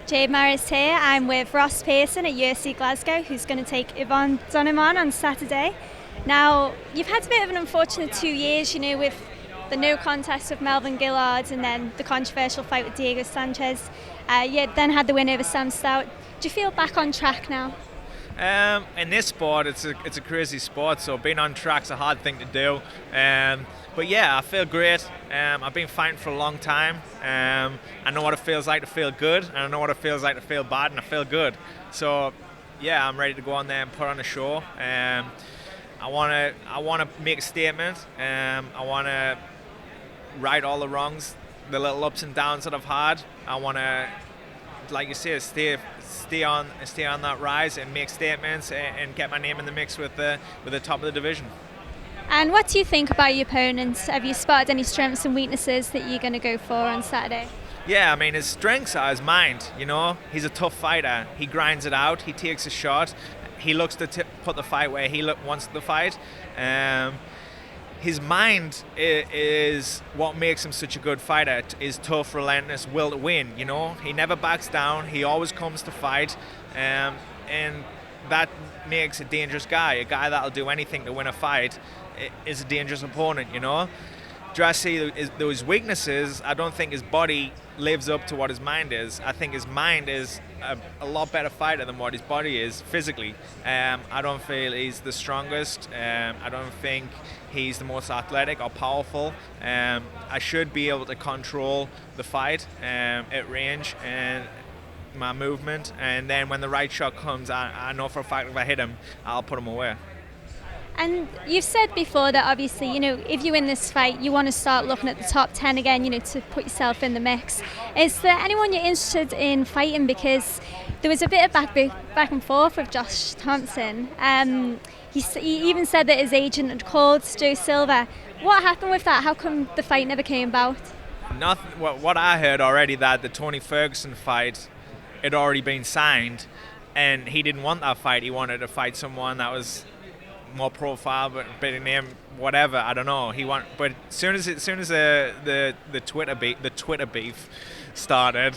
Jade Maris here. I'm with Ross Pearson at UFC Glasgow, who's going to take Yvonne Dunham on Saturday. Now, you've had a bit of an unfortunate 2 years, with the no contest with Melvin Gillard and then the controversial fight with Diego Sanchez. You then had the win over Sam Stout. Do you feel back on track now? In this sport, it's a crazy sport, so being on track's a hard thing to do. But yeah, I feel great. I've been fighting for a long time. I know what it feels like to feel good, and I know what it feels like to feel bad, and I feel good. So yeah, I'm ready to go on there and put on a show. I want to make a statement. I want to right all the wrongs, the little ups and downs that I've had. I want to, like you say, stay on that rise and make statements and get my name in the mix with the top of the division. And what do you think about your opponents? Have you spotted any strengths and weaknesses that you're going to go for on Saturday? Yeah, I mean, his strengths are his mind, He's a tough fighter. He grinds it out. He takes a shot. He looks to put the fight where he wants the fight. His mind is what makes him such a good fighter. Is tough, relentless, will to win, He never backs down. He always comes to fight. And that makes a dangerous guy. A guy that'll do anything to win a fight is a dangerous opponent, Do I see those weaknesses? I don't think his body lives up to what his mind is. I think his mind is a lot better fighter than what his body is physically. I don't feel he's the strongest. I don't think he's the most athletic or powerful. I should be able to control the fight at range and my movement, and then when the right shot comes, I know for a fact if I hit him, I'll put him away. And you've said before that obviously, if you win this fight, you want to start looking at the top 10 again, to put yourself in the mix. Is there anyone you're interested in fighting? Because there was a bit of back and forth with Josh Thompson. He even said that his agent had called Joe Silva. What happened with that? How come the fight never came about? Nothing. What I heard already, that the Tony Ferguson fight had already been signed, and he didn't want that fight. He wanted to fight someone that was more profile, but better name, whatever. I don't know. But as soon as the Twitter beef started,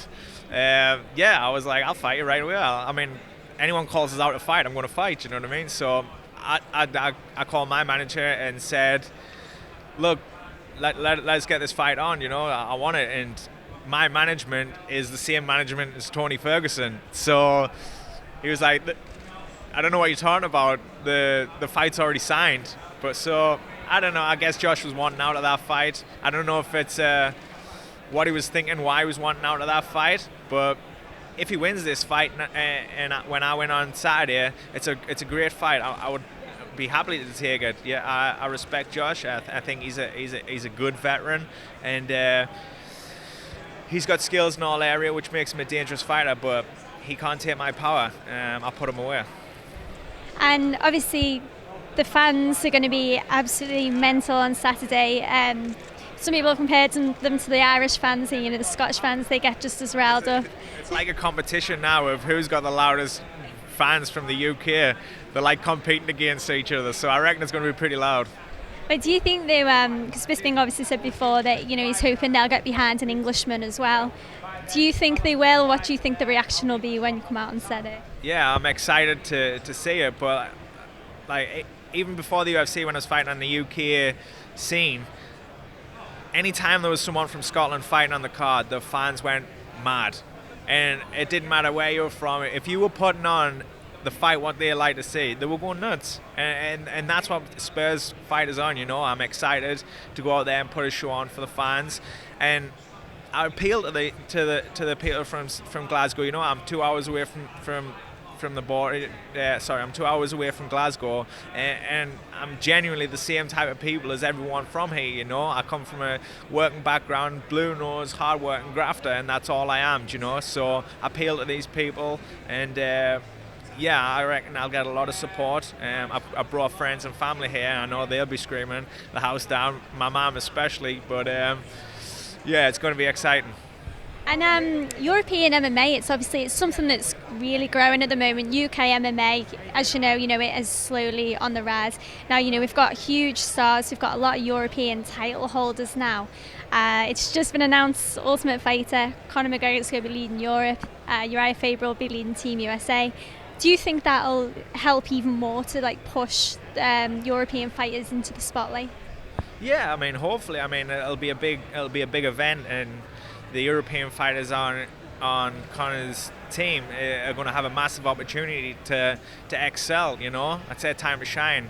I was like, I'll fight you right away. I mean, anyone calls us out to fight, I'm going to fight. You know what I mean? So I called my manager and said, look, let's get this fight on. I want it, and my management is the same management as Tony Ferguson. So he was like, I don't know what you're talking about. The fight's already signed. But so, I don't know. I guess Josh was wanting out of that fight. I don't know if it's what he was thinking, why he was wanting out of that fight. But if he wins this fight, and when I went on Saturday, it's a great fight. I would be happy to take it. Yeah, I respect Josh. I think he's a good veteran, and he's got skills in all areas, which makes him a dangerous fighter. But he can't take my power. I'll put him away. And obviously, the fans are going to be absolutely mental on Saturday. Some people have compared them to the Irish fans, and the Scottish fans, they get just as riled up. It's like a competition now of who's got the loudest fans from the UK. They're like competing against each other, so I reckon it's going to be pretty loud. But do you think they, because Bisping obviously said before that he's hoping they'll get behind an Englishman as well. Do you think they will? What do you think the reaction will be when you come out and said it? Yeah, I'm excited to see it, but like even before the UFC, when I was fighting on the UK scene, anytime there was someone from Scotland fighting on the card, the fans went mad, and it didn't matter where you were from. If you were putting on the fight what they like to see, they were going nuts, and that's what spurs fighters on. I'm excited to go out there and put a show on for the fans, and I appeal to the people from Glasgow. I'm 2 hours away from the border. I'm 2 hours away from Glasgow, and I'm genuinely the same type of people as everyone from here. I come from a working background, blue nose, hard working grafter, and that's all I am. So I appeal to these people, and I reckon I'll get a lot of support. I brought friends and family here, and I know they'll be screaming the house down, my mum especially, but it's going to be exciting. And European MMA, it's something that's really growing at the moment. UK MMA, as you know, it is slowly on the rise. Now, we've got huge stars, we've got a lot of European title holders now. It's just been announced Ultimate Fighter, Conor McGregor's going to be leading Europe, Uriah Faber will be leading Team USA. Do you think that'll help even more to like push European fighters into the spotlight? Yeah, I mean, hopefully, I mean, it'll be a big event, and the European fighters on Conor's team are going to have a massive opportunity to excel. You know, it's their time to shine.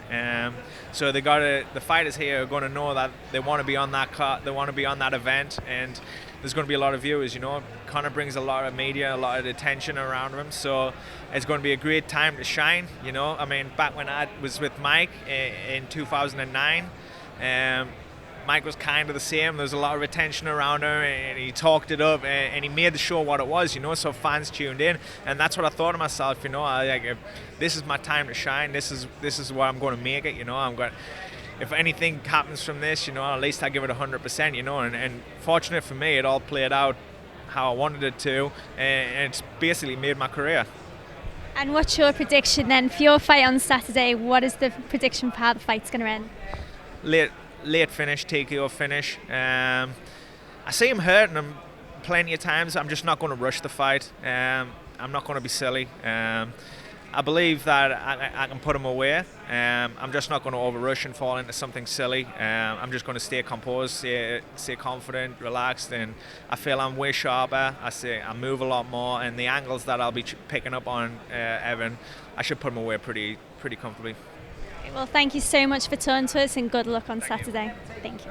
So the fighters here are going to know that they want to be on that they want to be on that event, and there's going to be a lot of viewers. You know, Conor brings a lot of media, a lot of attention around him, so it's going to be a great time to shine. You know, I mean, back when I was with Mike in 2009. Mike was kind of the same. There was a lot of attention around him, and he talked it up, and he made the show what it was, you know. So fans tuned in, and that's what I thought to myself, you know. If this is my time to shine. This is what I'm going to make it, you know. If anything happens from this, you know, at least I give it 100%, you know. And fortunate for me, it all played out how I wanted it to, and it's basically made my career. And what's your prediction then for your fight on Saturday? What is the prediction for how the fight's going to end? Late finish, TKO finish. I see him hurting him plenty of times. I'm just not going to rush the fight. I'm not going to be silly. I believe that I can put him away. I'm just not going to over-rush and fall into something silly. I'm just going to stay composed, stay confident, relaxed, and I feel I'm way sharper. I move a lot more, and the angles that I'll be picking up on Evan, I should put him away pretty comfortably. Well, thank you so much for talking to us, and good luck on Saturday. Thank you.